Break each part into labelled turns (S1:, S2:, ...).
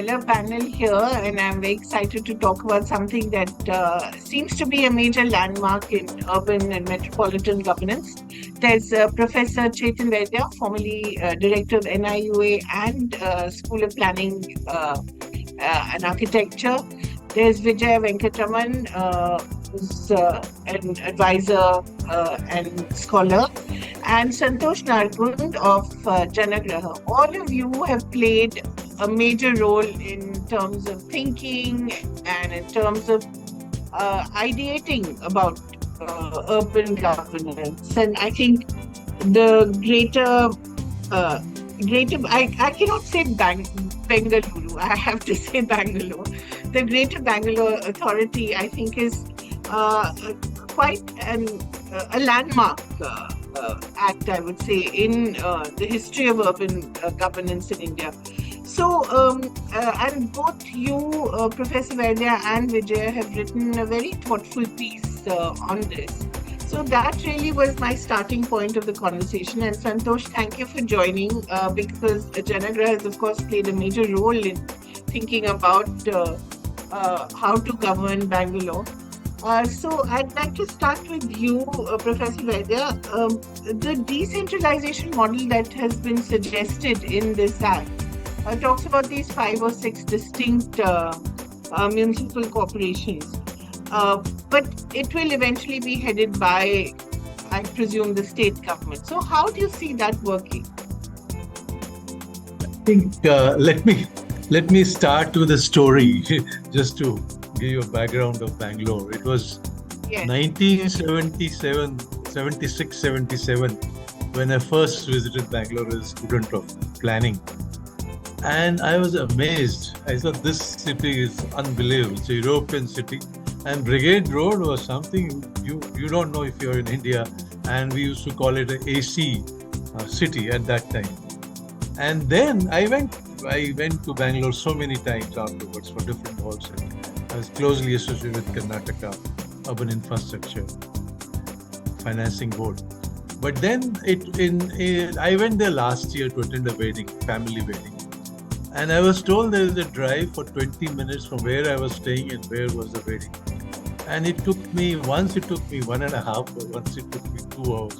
S1: stellar panel here, and I'm very excited to talk about something that seems to be a major landmark in urban and metropolitan governance. There's Professor Chetan Vaidya, formerly Director of NIUA and School of Planning and Architecture. There's Vijaya Venkatraman, who's an advisor and scholar, and Santosh Nargund of Janagraha. All of you have played a major role in terms of thinking and in terms of ideating about urban governance. And I think the I cannot say Bengaluru, I have to say Bangalore. The Greater Bengaluru Authority, I think, is quite a landmark act, I would say, in the history of urban governance in India. So, and both you, Professor Vaidya and Vijaya, have written a very thoughtful piece on this. So that really was my starting point of the conversation. And Santosh, thank you for joining, because Janagraha has, of course, played a major role in thinking about how to govern Bangalore. So I'd like to start with you, Professor Vaidya. The decentralization model that has been suggested in this act talks about these 5 or 6 distinct municipal corporations. But it will eventually be headed by, I presume, the state government. So how do you see that working?
S2: I think let me start with a story just to give you a background of Bangalore. It was 1977 when I first visited Bangalore as a student of planning. And I was amazed. I thought this city is unbelievable. It's a European city. And Brigade Road was something you don't know if you're in India. And we used to call it an AC city at that time. And then I went to Bangalore so many times afterwards for different roles. I was closely associated with Karnataka, Urban Infrastructure, Financing Board. But then I went there last year to attend a wedding, family wedding. And I was told there is a drive for 20 minutes from where I was staying and where was the wedding. And once it took me 1.5 hours, once it took me 2 hours.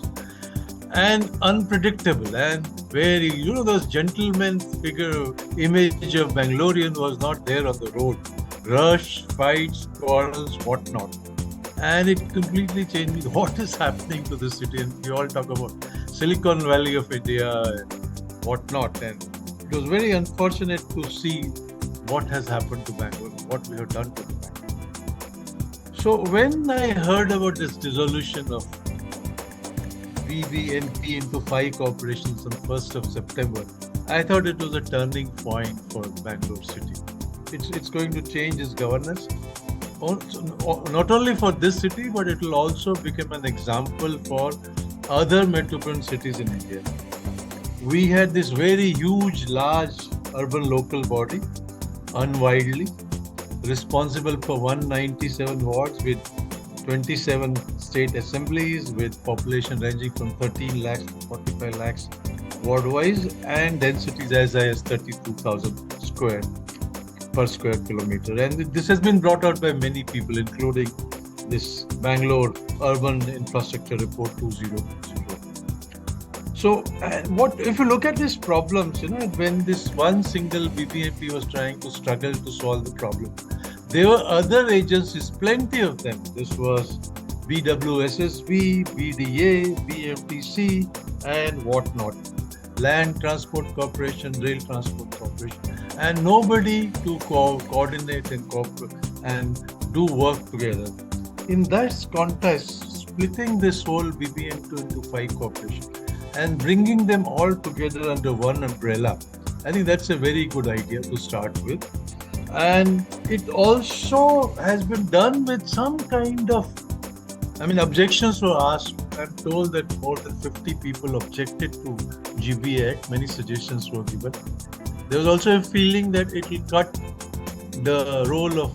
S2: And unpredictable and very, those gentleman figure image of Bangalorean was not there on the road. Rush, fights, quarrels, whatnot. And it completely changed me. What is happening to this city? And we all talk about Silicon Valley of India and whatnot. And it was very unfortunate to see what has happened to Bangalore, what we have done to Bangalore. So when I heard about this dissolution of BBMP into 5 corporations on 1st of September, I thought it was a turning point for Bangalore city. It's going to change its governance, not only for this city, but it will also become an example for other metropolitan cities in India. We had this very huge, large urban local body, unwidely, responsible for 197 wards with 27 state assemblies with population ranging from 13 lakhs to 45 lakhs ward-wise and densities as high as 32,000 per square kilometer. And this has been brought out by many people, including this Bangalore Urban Infrastructure Report 2020. So if you look at these problems, when this one single BBMP was trying to struggle to solve the problem, there were other agencies, plenty of them. This was BWSSB, BDA, BMTC, and whatnot. Land Transport Corporation, Rail Transport Corporation, and nobody to coordinate and cooperate and do work together. In that context, splitting this whole BBMP into 5 corporations and bringing them all together under one umbrella, I think that's a very good idea to start with. And it also has been done with some kind of, objections were asked. I'm told that more than 50 people objected to GB Act. Many suggestions were given. There was also a feeling that it will cut the role of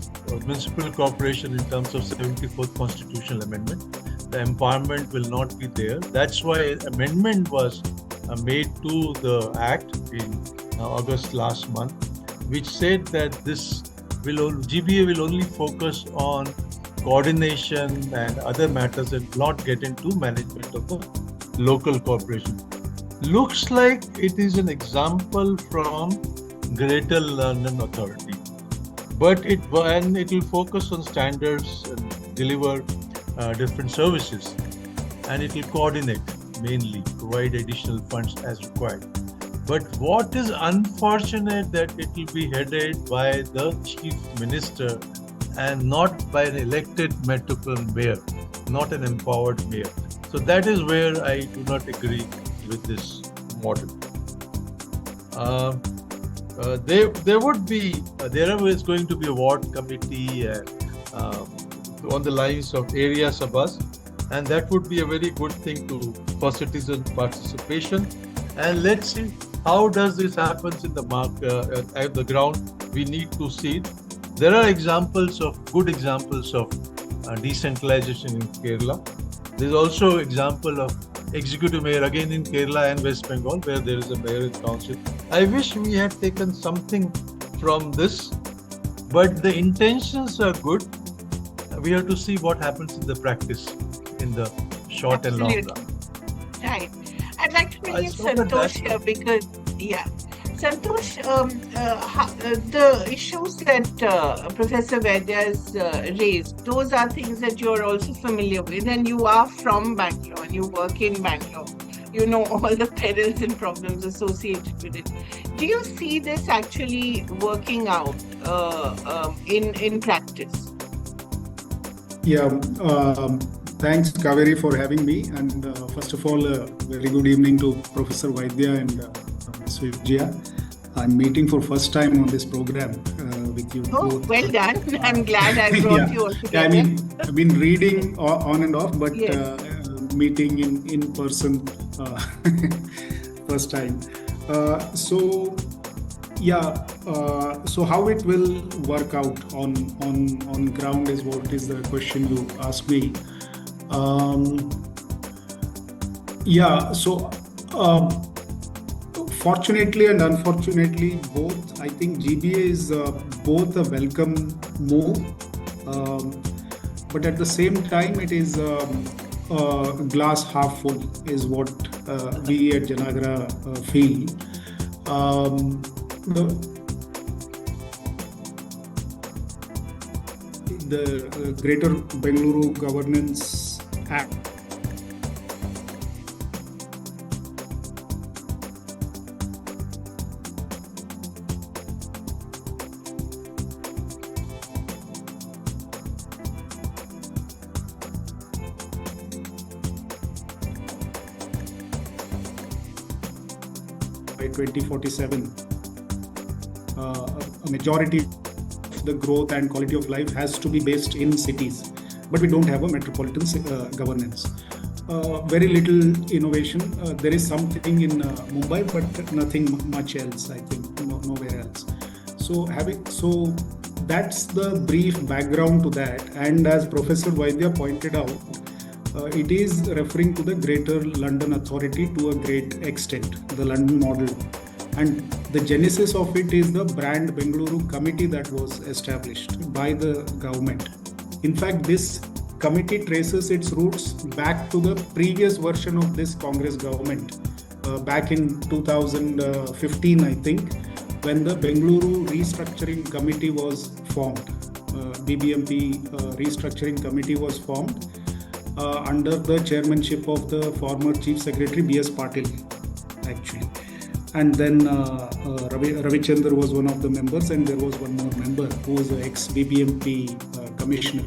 S2: municipal corporation in terms of 74th constitutional amendment. The empowerment will not be there. That's why amendment was made to the Act in August last month. which said that GBA will only focus on coordination and other matters and not get into management of the local corporation. Looks like it is an example from Greater London Authority, but it will focus on standards and deliver different services, and it will coordinate mainly, provide additional funds as required. But what is unfortunate that it will be headed by the Chief Minister and not by an elected metropolitan mayor, not an empowered mayor. So that is where I do not agree with this model. There is going to be a ward committee on the lines of area sabhas, and that would be a very good thing for citizen participation. And let's see how does this happens in the at the ground. We need to see it. There are good examples of decentralization in Kerala. There is also example of executive mayor again in Kerala and West Bengal, where there is a mayor in council. I wish we had taken something from this, but the intentions are good. We have to see what happens in the practice in the short and long run.
S1: Right. I'd like to bring in Santosh here because, Santosh, the issues that Professor Vaidya has raised, those are things that you're also familiar with, and you are from Bangalore and you work in Bangalore. You know all the perils and problems associated with it. Do you see this actually working out in practice?
S3: Yeah, thanks Kaveree for having me, and first of all, very good evening to Professor Vaidya and Ms. Vijaya. I'm meeting for first time on this program with you.
S1: Oh,
S3: both.
S1: Well done. I'm glad I brought you all together.
S3: Yeah, I've been reading on and off, but meeting in person first time. So how it will work out on ground is what is the question you asked me. Fortunately and unfortunately, both. I think GBA is both a welcome move, but at the same time, it is glass half full, is what we at Janagraha feel. The Greater Bengaluru Governance Act by 2047, a majority of the growth and quality of life has to be based in cities, but we don't have a metropolitan governance. Very little innovation. There is something in Mumbai, but nothing much else, I think, nowhere else. So that's the brief background to that. And as Professor Vaidya pointed out, it is referring to the Greater London Authority to a great extent, the London model. And the genesis of it is the brand Bengaluru committee that was established by the government. In fact, this committee traces its roots back to the previous version of this Congress government, back in 2015, I think, when the Bengaluru Restructuring Committee was formed. BBMP Restructuring Committee was formed under the chairmanship of the former Chief Secretary B.S. Patil, actually. And then Ravichandra was one of the members, and there was one more member who was an ex-BBMP commissioner.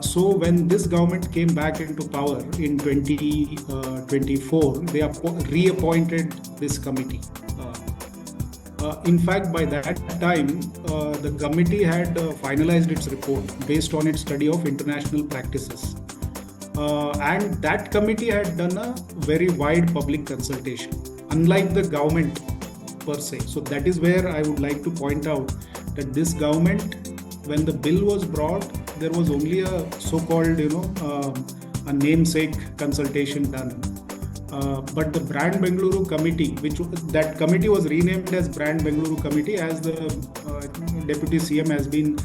S3: So when this government came back into power in 2024, they reappointed this committee. In fact, by that time, the committee had finalized its report based on its study of international practices. And that committee had done a very wide public consultation, unlike the government per se. So that is where I would like to point out that this government, when the bill was brought, there was only a so-called, a namesake consultation done. But the Brand Bengaluru Committee, that committee was renamed as Brand Bengaluru Committee, as the Deputy CM has been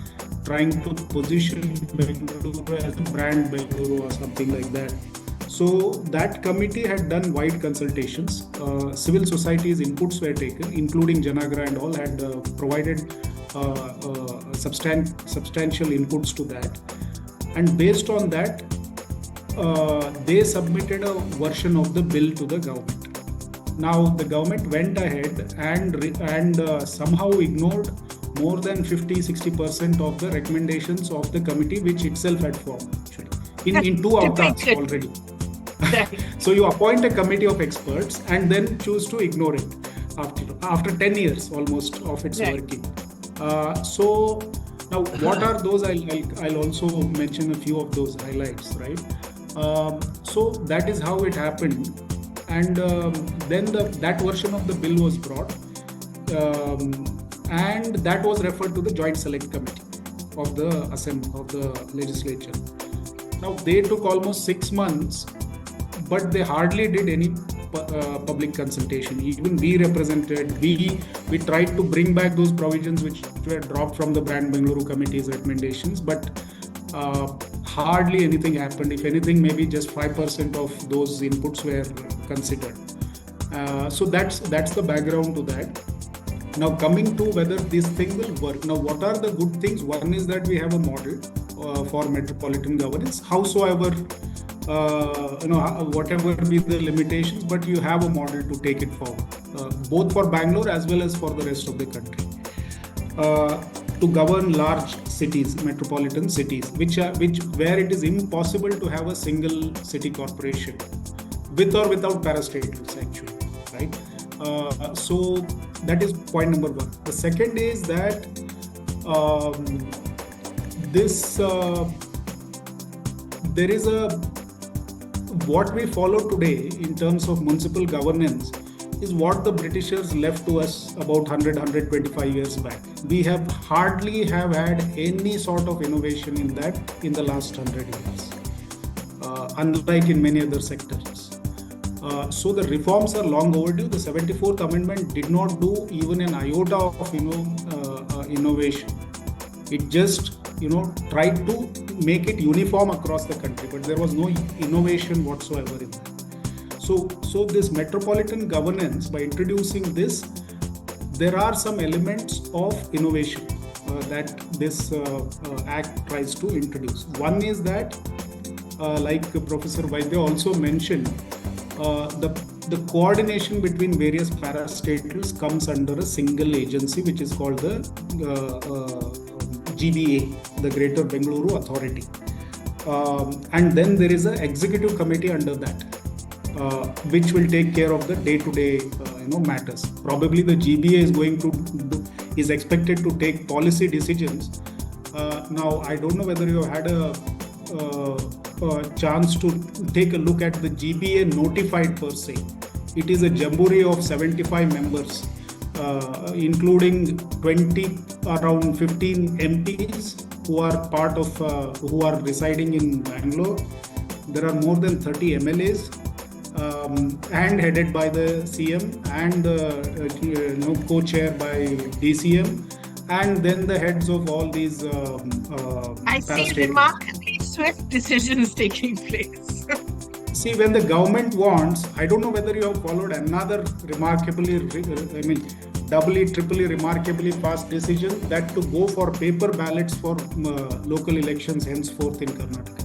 S3: trying to position Bengaluru as a Brand Bengaluru or something like that. So that committee had done wide consultations. Civil society's inputs were taken, including Janagraha and all had provided substantial inputs to that. And based on that, they submitted a version of the bill to the government. Now the government went ahead and somehow ignored more than 50-60% of the recommendations of the committee, which itself had formed actually in 2 avatars already. So you appoint a committee of experts and then choose to ignore it after 10 years almost of its working. So now what are those? I'll also mention a few of those highlights, right? So that is how it happened, and then that version of the bill was brought, and that was referred to the Joint Select Committee of the Assembly of the Legislature. Now they took almost 6 months, but they hardly did any public consultation. Even we represented, we tried to bring back those provisions which were dropped from the Brand Bengaluru Committee's recommendations, but hardly anything happened. If anything, maybe just 5% of those inputs were considered. So that's the background to that. Now coming to whether this thing will work. Now what are the good things? One is that we have a model for metropolitan governance. Howsoever, whatever be the limitations, but you have a model to take it forward, both for Bangalore as well as for the rest of the country. To govern large cities, metropolitan cities, where it is impossible to have a single city corporation, with or without parastatals actually, right? So that is point number one. The second is that there is what we follow today in terms of municipal governance is what the Britishers left to us about 100-125 years back. We have hardly had any sort of innovation in that in the last 100 years, unlike in many other sectors. So the reforms are long overdue. The 74th Amendment did not do even an iota of innovation. It just tried to make it uniform across the country, but there was no innovation whatsoever in that. So this metropolitan governance, by introducing this, there are some elements of innovation that this act tries to introduce. One is that, like Professor Vaidya also mentioned, the coordination between various parastatals comes under a single agency, which is called the GBA, the Greater Bengaluru Authority. And then there is an executive committee under that, which will take care of the day-to-day matters. Probably the GBA is expected to take policy decisions. Now I don't know whether you have had a chance to take a look at the GBA notified per se. It is a jamboree of 75 members, including around 15 MPs who are residing in Bangalore. There are more than 30 MLAs, and headed by the CM and co-chair by DCM, and then the heads of all these
S1: I see remarkably swift decisions taking place.
S3: See, when the government wants, I don't know whether you have followed another doubly, triply remarkably fast decision, that to go for paper ballots for local elections henceforth in Karnataka.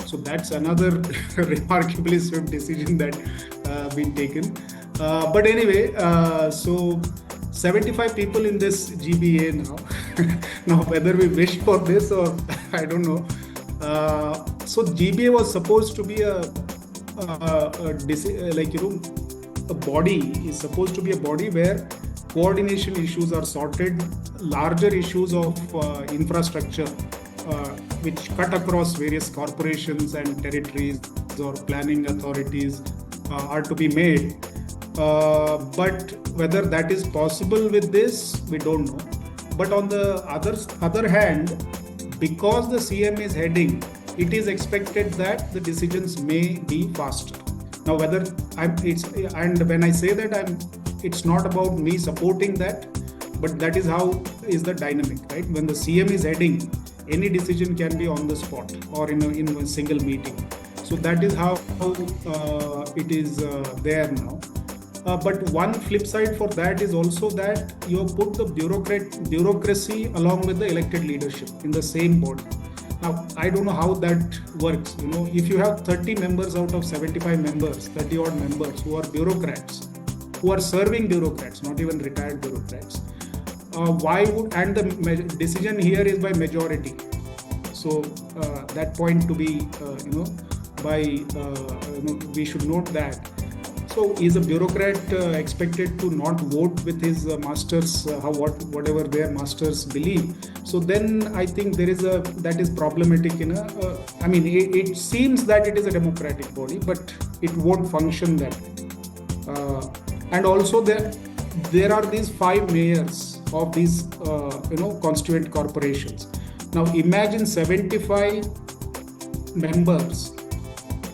S3: So that's another remarkably swift decision that been taken. But anyway, so 75 people in this GBA now. Now whether we wish for this or I don't know. So GBA was supposed to be a body, is supposed to be a body where coordination issues are sorted, larger issues of infrastructure which cut across various corporations and territories or planning authorities are to be made. But whether that is possible with this, we don't know. But on the other hand, because the CM is heading, it is expected that the decisions may be faster. Now, whether and when I say that, it's not about me supporting that, but that is how is the dynamic, right? When the CM is heading, any decision can be on the spot or in a single meeting. So that is how it is there now. But one flip side for that is also that you have put the bureaucracy along with the elected leadership in the same body. Now, I don't know how that works. If you have 30 members out of 75 members, 30 odd members who are bureaucrats, who are serving bureaucrats, not even retired bureaucrats, and the decision here is by majority. So that point to be, we should note that. So is a bureaucrat expected to not vote with his masters, whatever their masters believe? So then I think that is problematic. It seems that it is a democratic body, but it won't function that way. And also there are these 5 mayors of these constituent corporations. Now imagine 75 members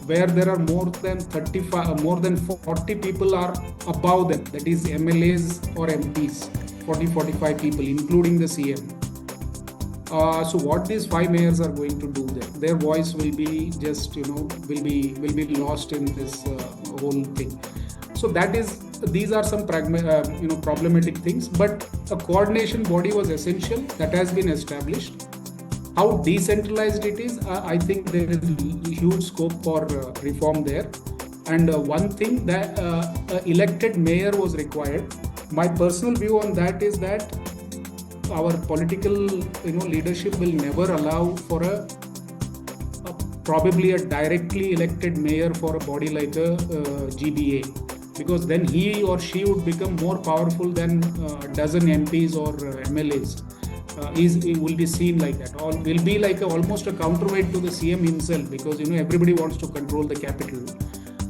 S3: where there are more than 40 people are above them, that is MLAs or MPs, 40-45 people, including the CM. So what these 5 mayors are going to do there? Their voice will be just, will be lost in this whole thing. So these are some problematic things, but a coordination body was essential. That has been established. How decentralized it is, I think there is huge scope for reform there. And one thing that elected mayor was required. My personal view on that is that our political leadership will never allow for probably a directly elected mayor for a body like a GBA, because then he or she would become more powerful than a dozen MPs or MLAs. It will be seen like that, or will be like almost a counterweight to the CM himself, because everybody wants to control the capital.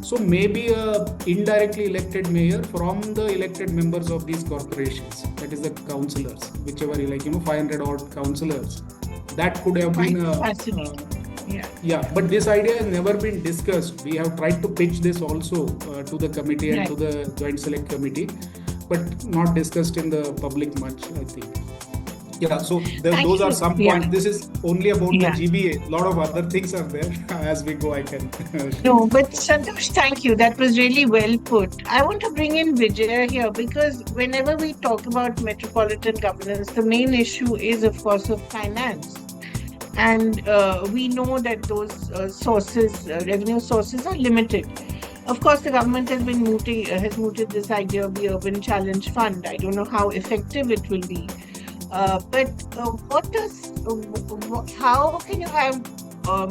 S3: So maybe a indirectly elected mayor from the elected members of these corporations, that is the councillors, whichever 500 odd councillors. That could have been
S1: fascinating.
S3: Yeah, but this idea has never been discussed. We have tried to pitch this also to the committee and to the Joint Select Committee, but not discussed in the public much, I think. Yeah, so those are some points. This is only about the GBA. A lot of other things are there. As we go, I can.
S1: No, but Santosh, thank you. That was really well put. I want to bring in Vijaya here, because whenever we talk about metropolitan governance, the main issue is, of course, of finance. And we know that those revenue sources are limited. Of course, the government has mooted this idea of the Urban Challenge Fund. I don't know how effective it will be. But how can you have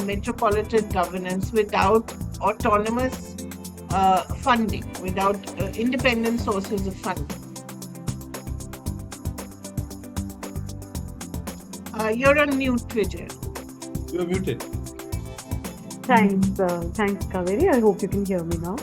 S1: metropolitan governance without autonomous funding, without independent sources of funding? You're on mute, Vijay.
S2: You're muted.
S4: Thanks, Kaveree. I hope you can hear me now.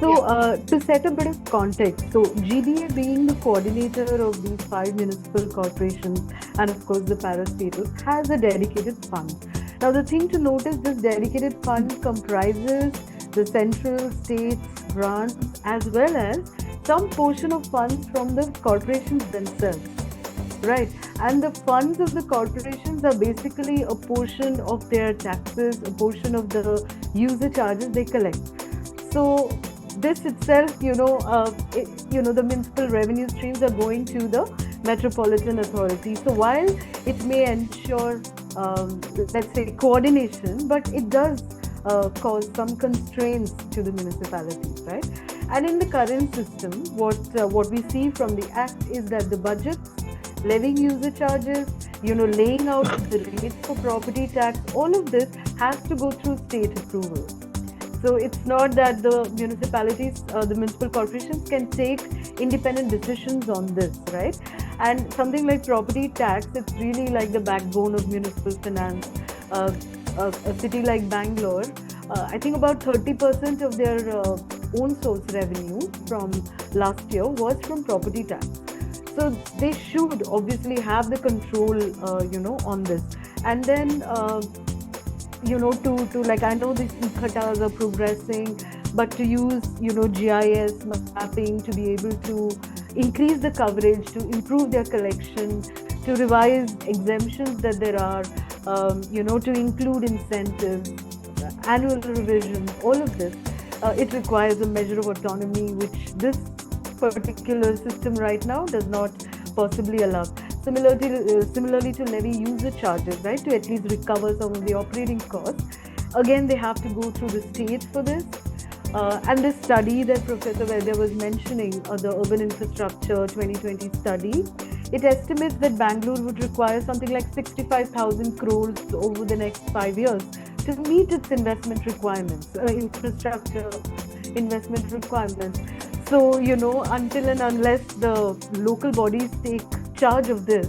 S4: So to set a bit of context, so GBA being the coordinator of these 5 municipal corporations and of course the parastatals has a dedicated fund. Now the thing to note is this dedicated fund comprises the central, states, grants as well as some portion of funds from the corporations themselves. Right, and the funds of the corporations are basically a portion of their taxes, a portion of the user charges they collect. So this itself, the municipal revenue streams are going to the Metropolitan Authority. So while it may ensure, let's say, coordination, but it does cause some constraints to the municipalities, right? And in the current system, what we see from the Act is that the budgets, levying user charges, laying out the rates for property tax, all of this has to go through state approval. So it's not that the municipalities, the municipal corporations can take independent decisions on this, right? And something like property tax, it's really like the backbone of municipal finance. A city like Bangalore, I think about 30% of their own source revenue from last year was from property tax. So they should obviously have the control, on this. And then to like, I know these e-khatas are progressing, but to use, GIS mapping to be able to increase the coverage, to improve their collection, to revise exemptions that there are, to include incentives, annual revision, all of this, it requires a measure of autonomy, which this particular system right now does not possibly allow. Similarly to levy user charges, right, to at least recover some of the operating costs. Again, they have to go through the state for this. And this study that Professor Vaidya was mentioning, the Urban Infrastructure 2020 study, it estimates that Bangalore would require something like 65,000 crores over the next 5 years to meet its investment requirements, infrastructure investment requirements. So, until and unless the local bodies take charge of this,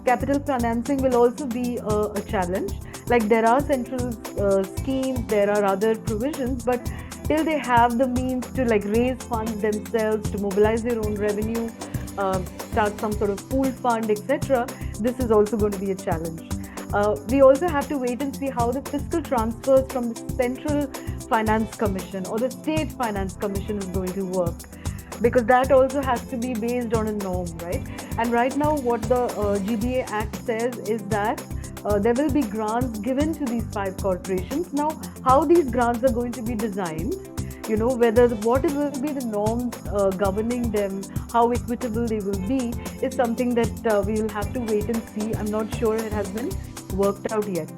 S4: capital financing will also be a challenge. Like, there are central schemes, there are other provisions, but till they have the means to like raise funds themselves, to mobilize their own revenue, start some sort of pool fund, etc., this is also going to be a challenge. We also have to wait and see how the fiscal transfers from the Central Finance Commission or the State Finance Commission is going to work, because that also has to be based on a norm, right? And right now what the GBA Act says is that there will be grants given to these 5 corporations. Now, how these grants are going to be designed, what will be the norms governing them, how equitable they will be, is something that we will have to wait and see. I'm not sure it has been worked out yet.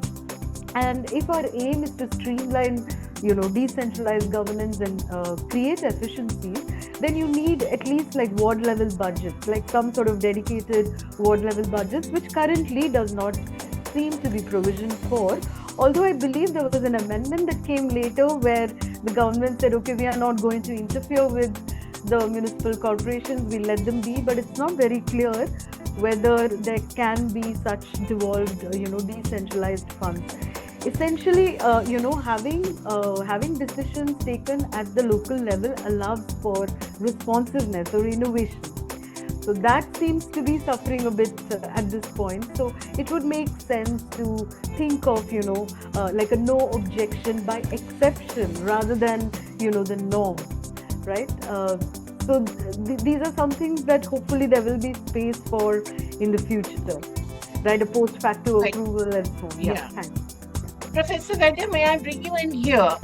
S4: And if our aim is to streamline, decentralized governance and create efficiencies, then you need at least like ward level budgets, like some sort of dedicated ward level budgets, which currently does not seem to be provisioned for. Although I believe there was an amendment that came later where the government said, okay, we are not going to interfere with the municipal corporations, we let them be, but it's not very clear whether there can be such devolved, decentralized funds. Essentially, having decisions taken at the local level allows for responsiveness or innovation. So that seems to be suffering a bit at this point. So it would make sense to think of, like a no objection by exception rather than, the norm, right? So these are some things that hopefully there will be space for in the future, right? A post facto approval and so on. Yeah, thanks.
S1: Professor Vaidya, may I bring you in here?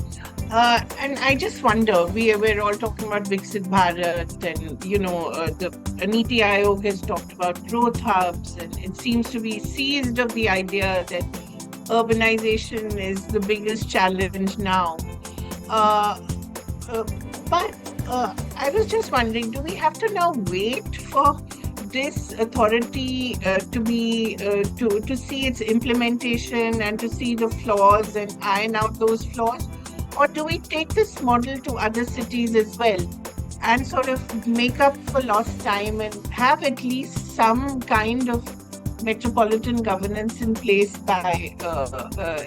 S1: And I just wonder, we're all talking about Viksit Bharat and, the NITI Aayog has talked about growth hubs, and it seems to be seized of the idea that urbanization is the biggest challenge now. But I was just wondering, do we have to now wait for this authority to see its implementation and to see the flaws and iron out those flaws? Or do we take this model to other cities as well and sort of make up for lost time and have at least some kind of metropolitan governance in place by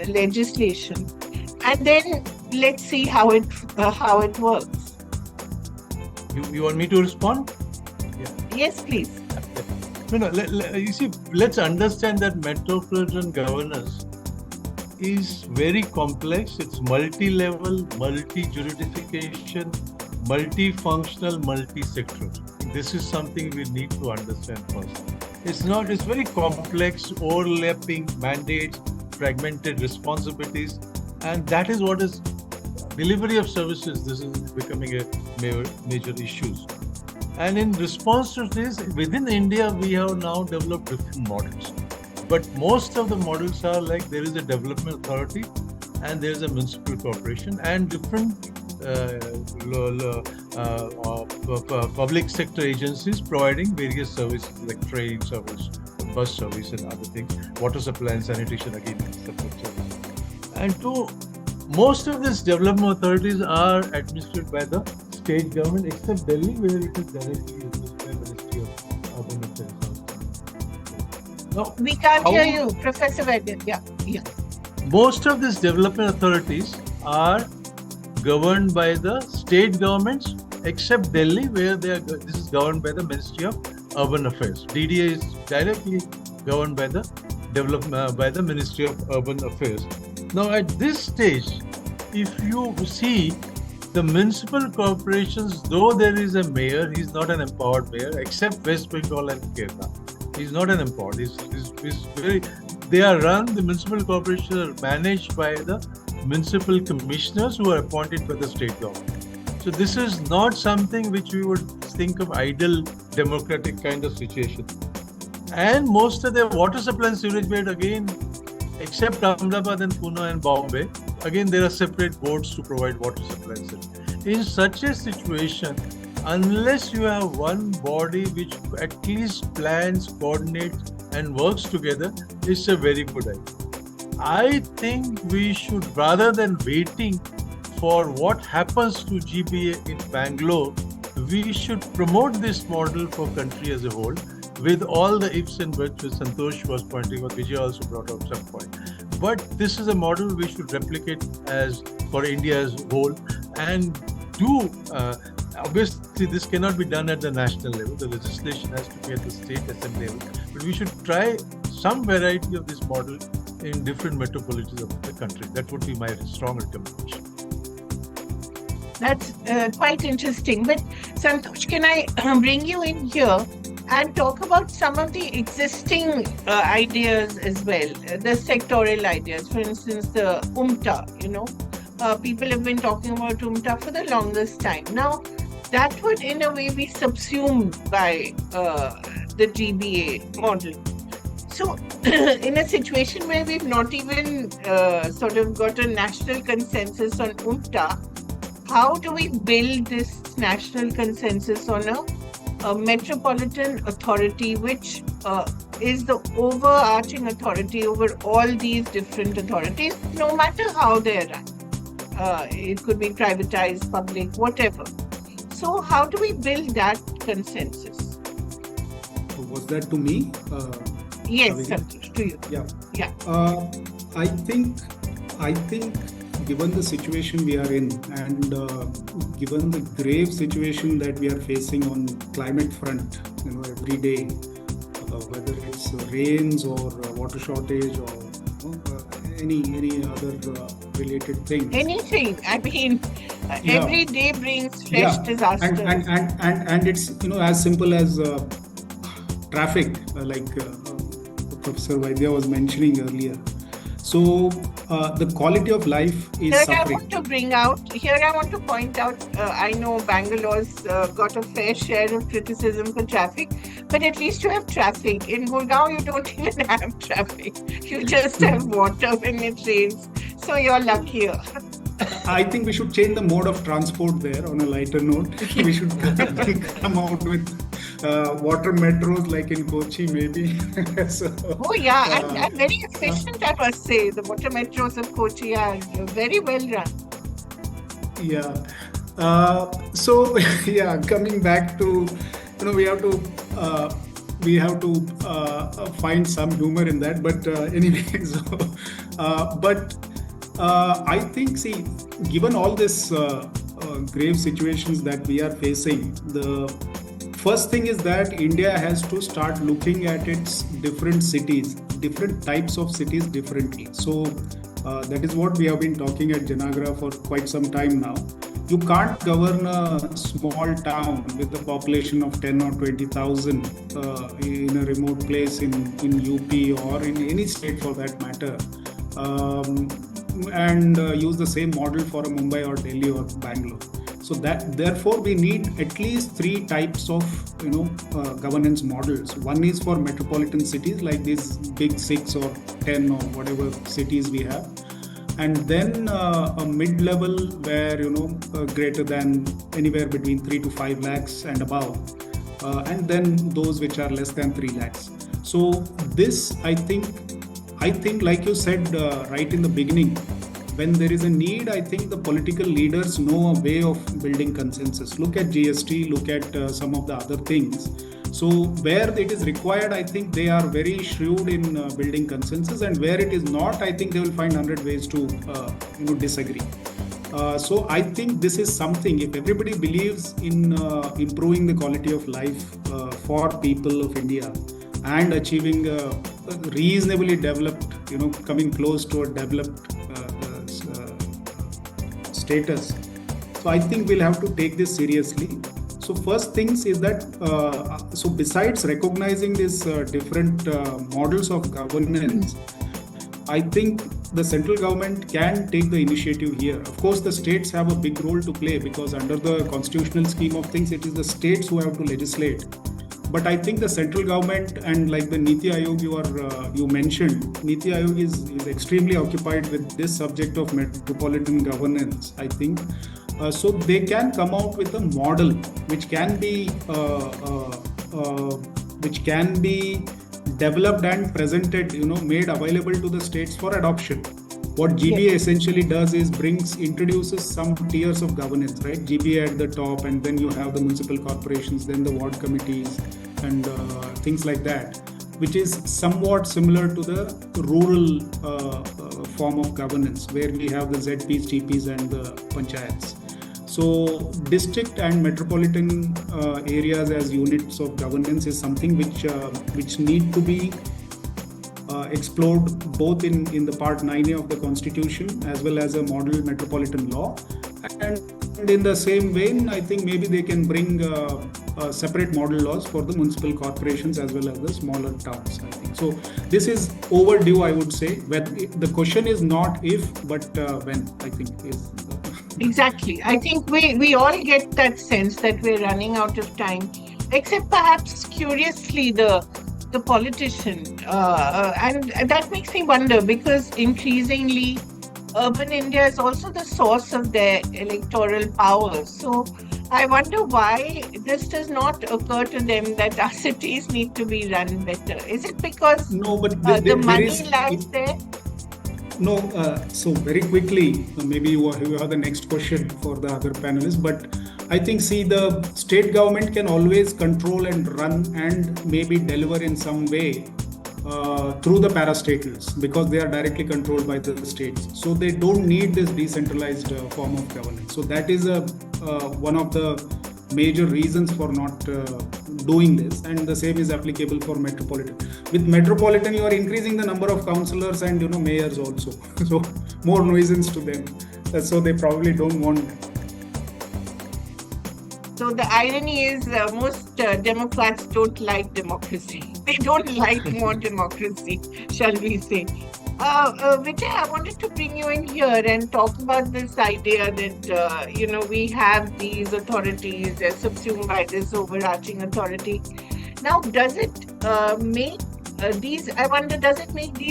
S1: legislation? And then let's see how it works.
S2: You want me to respond?
S1: Yeah. Yes, please.
S2: You see, let's understand that metropolitan governance is very complex. It's multi-level, multi-jurisdiction, multifunctional, multi-sectoral. This is something we need to understand first. It's very complex, overlapping mandates, fragmented responsibilities, and that is what is delivery of services. This is becoming a major issue. And in response to this, within India, we have now developed different models. But most of the models are like there is a development authority and there is a municipal corporation and different public sector agencies providing various services like train service, bus service and other things, water supply and sanitation again, separate service. And most of these development authorities are administered by the state government except Delhi, where it is directly administered by the Ministry of Urban Affairs.
S1: No, we can't hear you, Professor Vaidya. Yeah.
S2: Most of these development authorities are governed by the state governments, except Delhi, where this is governed by the Ministry of Urban Affairs. DDA is directly governed by the Ministry of Urban Affairs. Now, at this stage, if you see the municipal corporations, though there is a mayor, he's not an empowered mayor, except West Bengal and Kerala. He's not an empowered. They are run, the municipal corporations are managed by the municipal commissioners who are appointed by the state government. So this is not something which we would think of ideal democratic kind of situation. And most of the water supply and sewage bed, again, except Ahmedabad and Pune and Bombay, again there are separate boards to provide water supply and sewage. In such a situation, unless you have one body which at least plans, coordinates and works together, it's a very good idea. I think we should, rather than waiting for what happens to GBA in Bangalore, we should promote this model for country as a whole, with all the ifs and buts which Santosh was pointing out, Vijaya also brought out some point. But this is a model we should replicate as for India as a whole, and do, obviously this cannot be done at the national level, the legislation has to be at the state assembly level, but we should try some variety of this model in different metropolitans of the country. That would be my strong recommendation.
S1: That's quite interesting. But Santosh, can I bring you in here and talk about some of the existing ideas as well, the sectoral ideas, for instance, the UMTA, people have been talking about UMTA for the longest time. Now, that would in a way be subsumed by the GBA model. So, in a situation where we've not even sort of got a national consensus on UMTA, how do we build this national consensus on a metropolitan authority, which is the overarching authority over all these different authorities, no matter how they're run? It could be privatized, public, whatever. So how do we build that consensus?
S3: Was that to me?
S1: Yes,
S3: Kaveree?
S1: Santosh, to you.
S3: Yeah. I think given the situation we are in, and given the grave situation that we are facing on climate front, every day, whether it's rains or water shortage or any other related things.
S1: Anything. I mean, every day brings fresh disasters.
S3: And it's as simple as traffic, like Professor Vaidya was mentioning earlier. So the quality of life is suffering.
S1: I want to point out, I know Bangalore's got a fair share of criticism for traffic, but at least you have traffic. In Gurgaon, you don't even have traffic. You just have water when it rains. So you're luckier.
S3: I think we should change the mode of transport there on a lighter note. We should come out with water metros like in Kochi, maybe.
S1: And very efficient, I must say. The water metros of Kochi are very well run.
S3: Yeah. Coming back to, we have to find some humor in that. But I think, given all this grave situations that we are facing, the first thing is that India has to start looking at its different cities, different types of cities differently. So that is what we have been talking at Janagraha for quite some time now. You can't govern a small town with a population of 10 or 20,000 in a remote place in UP or in any state for that matter. And use the same model for a Mumbai or Delhi or Bangalore. So therefore we need at least three types of governance models. One is for metropolitan cities like these big 6 or 10 or whatever cities we have, and then a mid-level where greater than anywhere between 3 to 5 lakhs and above, and then those which are less than 3 lakhs. So this I think like you said right in the beginning, when there is a need, I think the political leaders know a way of building consensus. Look at GST, look at some of the other things. So where it is required, I think they are very shrewd in building consensus, and where it is not, I think they will find 100 ways to disagree. So I think this is something, if everybody believes in improving the quality of life for people of India and achieving a reasonably developed, coming close to a developed status. So I think we'll have to take this seriously. So first things is that, so besides recognizing these different models of governance, I think the central government can take the initiative here. Of course, the states have a big role to play because under the constitutional scheme of things, it is the states who have to legislate. But I think the central government and like the Niti Aayog you mentioned, Niti Aayog is extremely occupied with this subject of metropolitan governance, I think. So they can come out with a model which can be developed and presented, made available to the states for adoption. What GBA essentially does is introduces some tiers of governance, right? GBA at the top, and then you have the municipal corporations, then the ward committees, and things like that, which is somewhat similar to the rural form of governance, where we have the ZPs, TPs, and the panchayats. So district and metropolitan areas as units of governance is something which need to be explored both in the part 9A of the constitution as well as a model metropolitan law. And in the same vein, I think maybe they can bring separate model laws for the municipal corporations as well as the smaller towns, I think. So this is overdue, I would say. The question is not if, but when, I think is.
S1: Exactly. I think we all get that sense that we're running out of time, except perhaps curiously the politician. And that makes me wonder, because increasingly urban India is also the source of their electoral power. So I wonder why this does not occur to them that our cities need to be run better. Is it because the money lies there?
S3: No, so very quickly, maybe you have the next question for the other panelists, but I think, the state government can always control and run and maybe deliver in some way through the parastatals, because they are directly controlled by the states. So they don't need this decentralized form of governance. So that is one of the major reasons for not doing this, and the same is applicable for metropolitan. With metropolitan, you are increasing the number of councillors and mayors also, so more nuisance to them. So they probably don't want that.
S1: So the irony is most Democrats don't like democracy. They don't like more democracy, shall we say. Vijay, I wanted to bring you in here and talk about this idea that, we have these authorities, they're subsumed by this overarching authority. Now, does it make these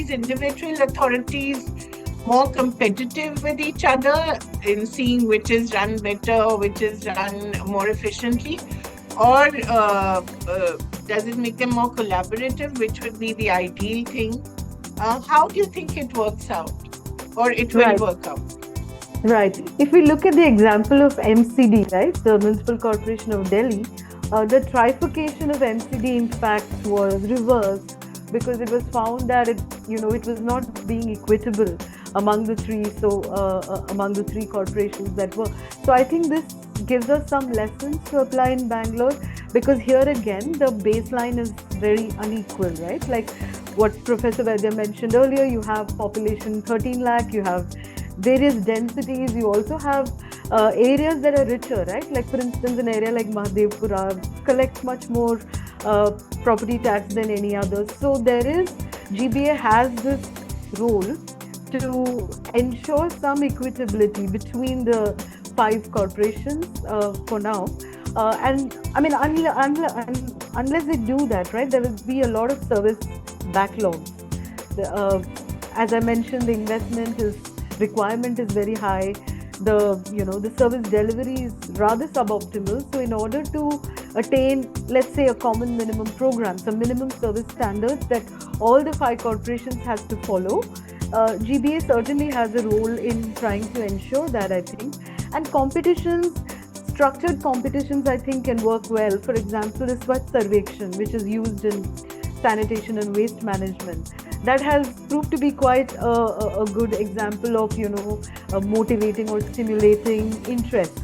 S1: individual authorities more competitive with each other in seeing which is run better, which is run more efficiently? Or does it make them more collaborative, which would be the ideal thing? How do you think it works out, or it will work out?
S4: Right. If we look at the example of MCD, right, the Municipal Corporation of Delhi, the trifurcation of MCD in fact was reversed because it was found that it was not being equitable among the three corporations that were. So I think this gives us some lessons to apply in Bangalore, because here again the baseline is very unequal, right? Like what Professor Vaidya mentioned earlier, you have population 13 lakh, you have various densities, you also have areas that are richer, right? Like for instance, an area like Mahadevpura collects much more property tax than any other. So GBA has this role to ensure some equitability between the 5 corporations for now. And I mean, unless they do that, right, there will be a lot of service backlogs. As I mentioned, the requirement is very high. The service delivery is rather suboptimal. So in order to attain, let's say, a common minimum program, some minimum service standards that all the 5 corporations has to follow, GBA certainly has a role in trying to ensure that, I think. And structured competitions, I think, can work well. For example, the Swachh Sarvekshan, which is used in sanitation and waste management, that has proved to be quite a good example of, motivating or stimulating interest.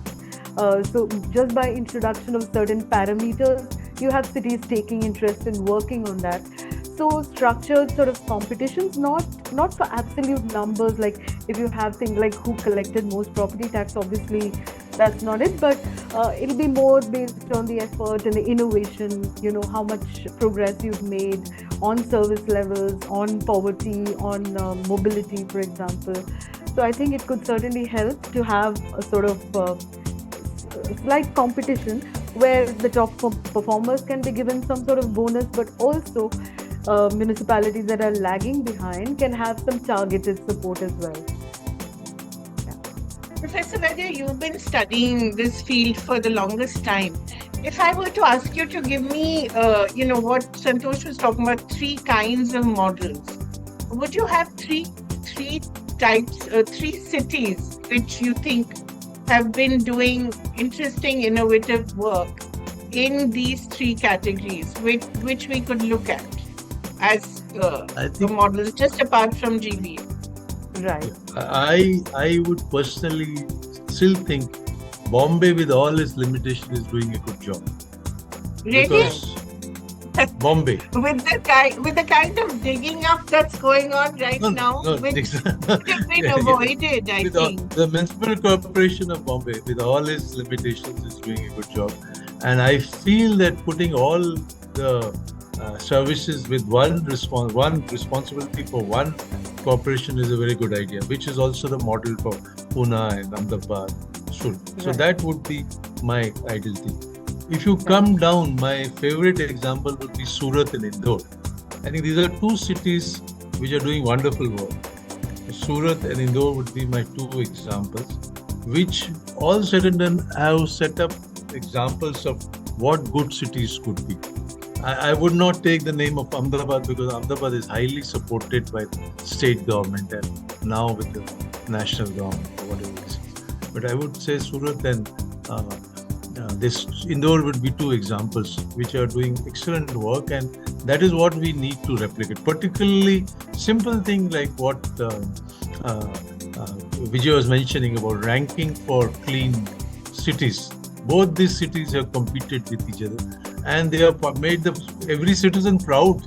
S4: So just by introduction of certain parameters, you have cities taking interest in working on that. So structured sort of competitions, not not for absolute numbers, like if you have things like who collected most property tax, obviously that's not it, but it'll be more based on the effort and the innovation, how much progress you've made on service levels, on poverty, on mobility, for example. So I think it could certainly help to have a sort of slight competition where the top performers can be given some sort of bonus, but also municipalities that are lagging behind can have some targeted support as well.
S1: Professor Vaidya, you've been studying this field for the longest time. If I were to ask you to give me, what Santosh was talking about, 3 kinds of models, would you have three types, 3 cities which you think have been doing interesting, innovative work in these 3 categories, which we could look at as the models, just apart from GBA?
S4: Right.
S2: I would personally still think Bombay, with all its limitations, is doing a good job.
S1: Really?
S2: Because Bombay.
S1: With the kind of digging up that's going on now, which could have been avoided, I think.
S2: The Municipal Corporation of Bombay, with all its limitations, is doing a good job. And I feel that putting all the services with one responsibility for one corporation is a very good idea, which is also the model for Pune and Ahmedabad. So that would be my ideal thing. If you come down, my favorite example would be Surat and Indore. I think these are 2 cities which are doing wonderful work. Surat and Indore would be my 2 examples, which all said and done have set up examples of what good cities could be. I would not take the name of Ahmedabad because Ahmedabad is highly supported by the state government and now with the national government or whatever it is. But I would say Surat and this Indore would be 2 examples which are doing excellent work, and that is what we need to replicate. Particularly simple thing like what Vijay was mentioning about ranking for clean cities. Both these cities have competed with each other, and they have made every citizen proud.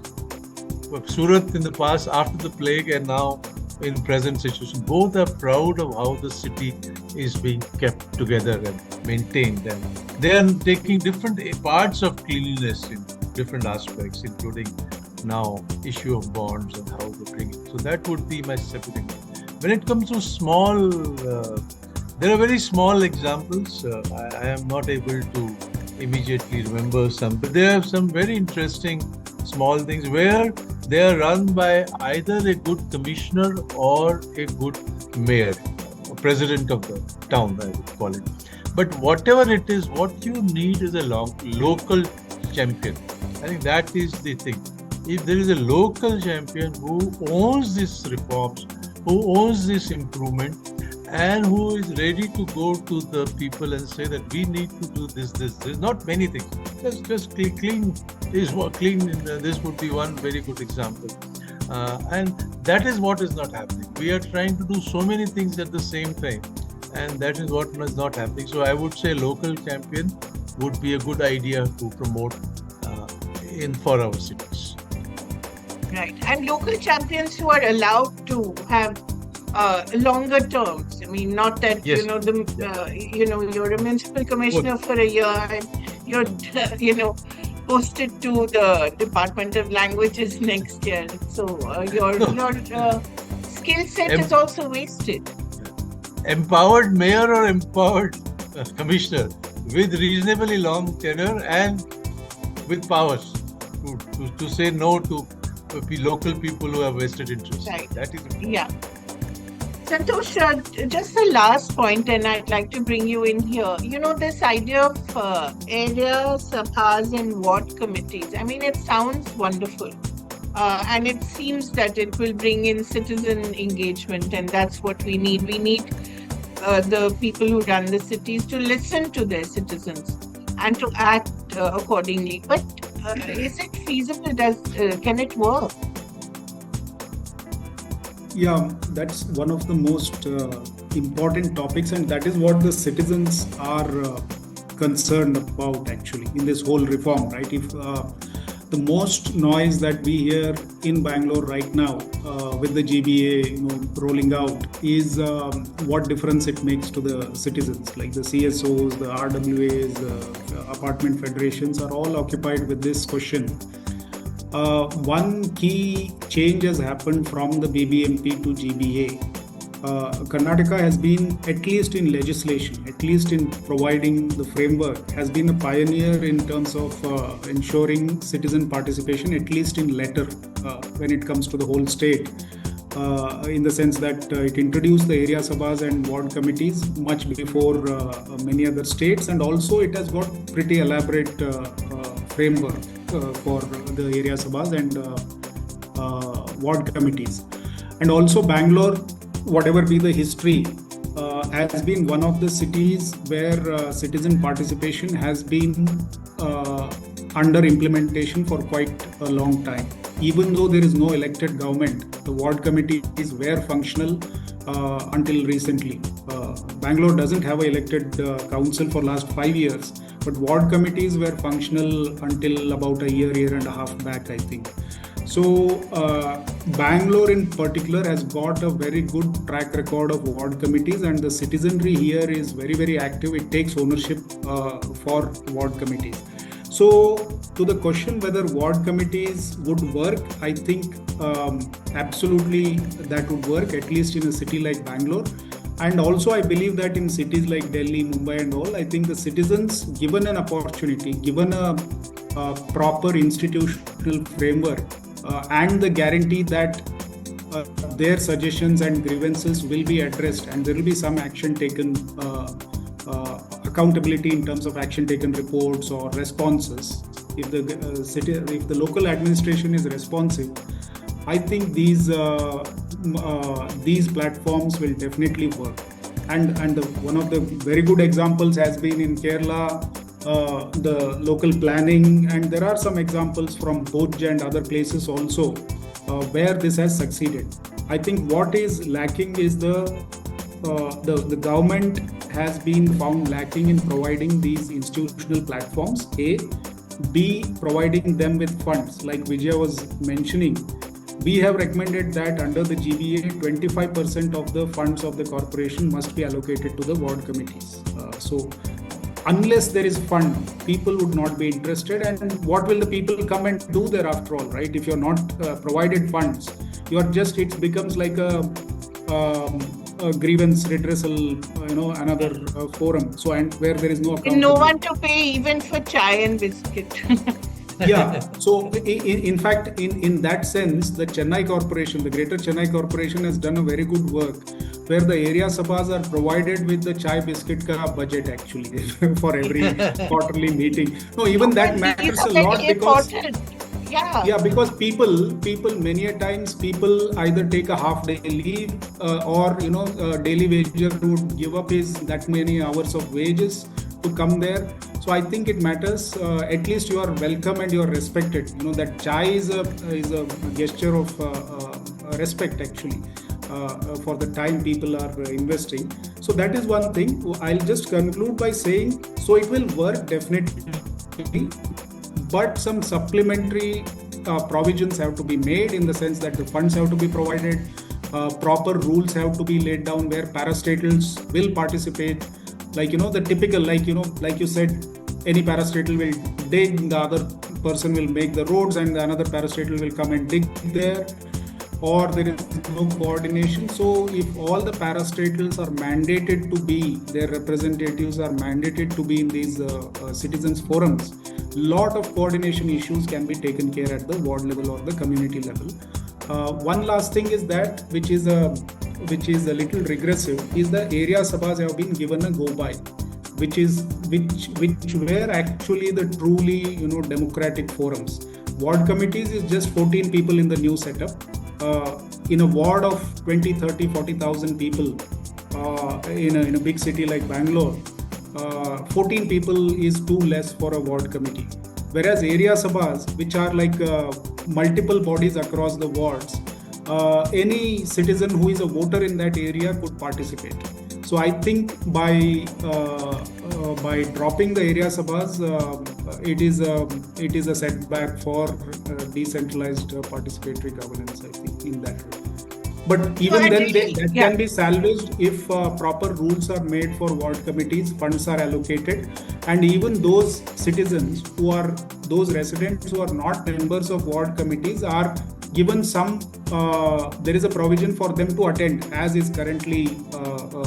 S2: Surat in the past, after the plague, and now in present situation, both are proud of how the city is being kept together and maintained. And they are taking different parts of cleanliness in different aspects, including now issue of bonds and how to bring it. So that would be my second thing. When it comes to small, there are very small examples. I am not able to immediately remember some, but there are some very interesting small things where they are run by either a good commissioner or a good mayor, president of the town, I would call it. But whatever it is, what you need is a local champion. I think that is the thing. If there is a local champion who owns these reforms, who owns this improvement, and who is ready to go to the people and say that we need to do this. There's not many things. Just clean is what clean. This would be one very good example. And that is what is not happening. We are trying to do so many things at the same time, and that is what is not happening. So I would say local champion would be a good idea to promote for our cities.
S1: Right, and local champions who are allowed to have longer terms. I mean, not that
S2: yes.
S1: You're a municipal commissioner for a year and you're posted to the Department of Languages next year. So your skill set is also wasted.
S2: Empowered mayor or empowered commissioner with reasonably long tenure and with powers to say no to local people who have vested interest.
S1: Right.
S2: That is important.
S1: Yeah. Santosh, just the last point, and I'd like to bring you in here. This idea of area, sabhas and ward committees. I mean, it sounds wonderful. And it seems that it will bring in citizen engagement, and that's what we need. We need the people who run the cities to listen to their citizens and to act accordingly. But is it feasible? Can it work?
S3: Yeah, that's one of the most important topics, and that is what the citizens are concerned about actually in this whole reform, right? If the most noise that we hear in Bangalore right now with the GBA rolling out is what difference it makes to the citizens. Like the CSOs, the RWAs, the apartment federations are all occupied with this question. One key change has happened from the BBMP to GBA. Karnataka has been, at least in legislation, at least in providing the framework, has been a pioneer in terms of ensuring citizen participation, at least in letter, when it comes to the whole state, in the sense that it introduced the area sabhas and ward committees much before many other states, and also it has got pretty elaborate framework for the area sabhas and ward committees. And also Bangalore, whatever be the history, has been one of the cities where citizen participation has been under implementation for quite a long time. Even though there is no elected government, the ward committees were functional until recently. Bangalore doesn't have an elected council for last 5 years, but ward committees were functional until about a year and a half back, I think. So Bangalore in particular has got a very good track record of ward committees, and the citizenry here is very, very active. It takes ownership for ward committees. So to the question whether ward committees would work, I think absolutely that would work, at least in a city like Bangalore. And also I believe that in cities like Delhi, Mumbai and all, I think the citizens, given an opportunity, given a proper institutional framework, and the guarantee that their suggestions and grievances will be addressed and there will be some action taken, accountability in terms of action taken reports or responses. If the local administration is responsive, I think these platforms will definitely work. And one of the very good examples has been in Kerala, the local planning, and there are some examples from Bhuj and other places also where this has succeeded. I think what is lacking is the government has been found lacking in providing these institutional platforms. A, B, providing them with funds. Like Vijaya was mentioning, we have recommended that under the GBA, 25% of the funds of the corporation must be allocated to the ward committees. So unless there is fund, people would not be interested. And what will the people come and do there after all, right? If you're not provided funds, it becomes like a grievance redressal, another forum. So, and where there is no accountability.
S1: No one to pay even for chai and biscuit.
S3: Yeah. So in fact, in that sense, the Chennai Corporation, the Greater Chennai Corporation has done a very good work, where the area sabhas are provided with the chai biscuit ka budget actually for every quarterly meeting. No, even that matters a lot because because people many a times people either take a half day leave or daily wager would give up his that many hours of wages to come there. So I think it matters. At least you are welcome and you are respected. That chai is a gesture of respect actually for the time people are investing. So that is one thing. I'll just conclude by saying, so it will work definitely, but some supplementary provisions have to be made in the sense that the funds have to be provided, proper rules have to be laid down where parastatals will participate. Like, the typical, like you said, any parastatal will dig, the other person will make the roads and another parastatal will come and dig there, or there is no coordination. So if all the parastatals are mandated to be, their representatives are mandated to be in these citizens forums, lot of coordination issues can be taken care at the ward level or the community level. One last thing is that, which is a little regressive, is the area sabhas have been given a go by, which were actually the truly democratic forums. Ward committees is just 14 people in the new setup. In a ward of 20, 30, 40,000 people in a big city like Bangalore, 14 people is too less for a ward committee. Whereas area sabhas, which are like multiple bodies across the wards, any citizen who is a voter in that area could participate. So I think by by dropping the area sabhas, it is a setback for decentralized participatory governance, I think, in that way. But even then, that can be salvaged if proper rules are made for ward committees, funds are allocated, and even those citizens those residents who are not members of ward committees are given some, there is a provision for them to attend as is currently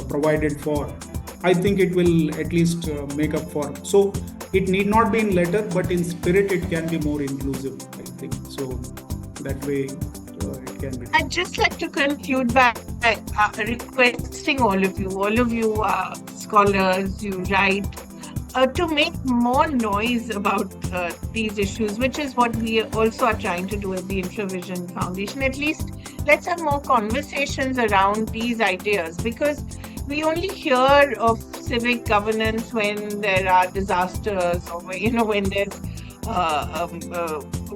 S3: provided for. I think it will at least make up for. So it need not be in letter, but in spirit it can be more inclusive, I think. So that way it can be.
S1: I'd just like to conclude by requesting all of you scholars, you write, to make more noise about these issues, which is what we also are trying to do at the Infravision Foundation. At least let's have more conversations around these ideas, because we only hear of civic governance when there are disasters, or when there's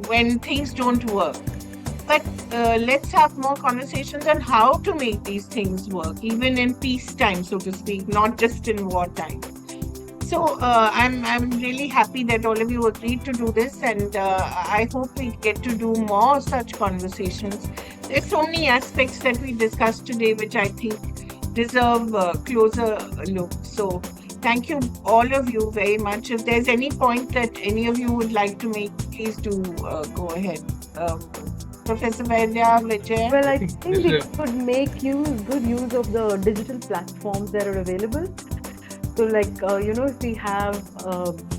S1: when things don't work. But let's have more conversations on how to make these things work, even in peacetime, so to speak, not just in wartime. So I'm really happy that all of you agreed to do this, and I hope we get to do more such conversations. There's so many aspects that we discussed today which I think deserve a closer look. So thank you all of you very much. If there's any point that any of you would like to make, please do go ahead. Professor Vaidya, Vijay?
S4: Well, I think we could make good use of the digital platforms that are available. So like, if we have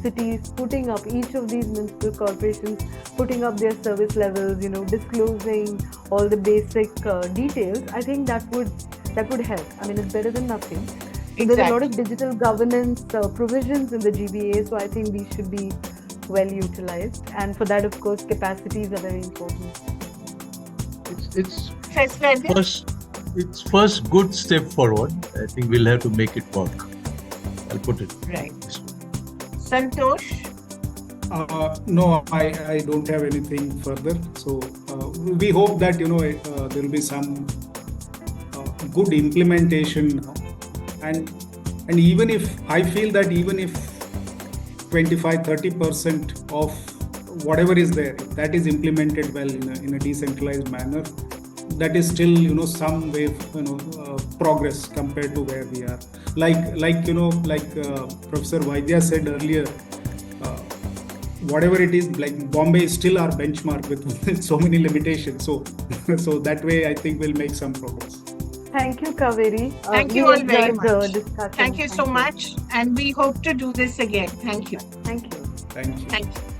S4: cities putting up, each of these municipal corporations putting up their service levels, disclosing all the basic details, I think that would help. I mean, it's better than nothing. So
S1: Exactly.
S4: There's a lot of digital governance provisions in the GBA, so I think these should be well utilized. And for that, of course, capacities are very important.
S2: It's
S1: Professor
S2: first good step forward. I think we'll have to make it work. I'll put it
S1: right. Santosh?
S3: No, I don't have anything further. So we hope that there will be some good implementation now. And even if I feel that even if 25-30% of whatever is there, that is implemented well in a decentralized manner, that is still some way progress compared to where we are. Like Professor Vaidya said earlier, whatever it is, like Bombay is still our benchmark with so many limitations. So that way I think we'll make some progress.
S4: Thank you, Kaveree.
S1: Thank you all very much.
S4: Discussion.
S1: Thank you so much. And we hope to do this again. Thank you.
S4: Thank you.
S3: Thank you.
S1: Thank you.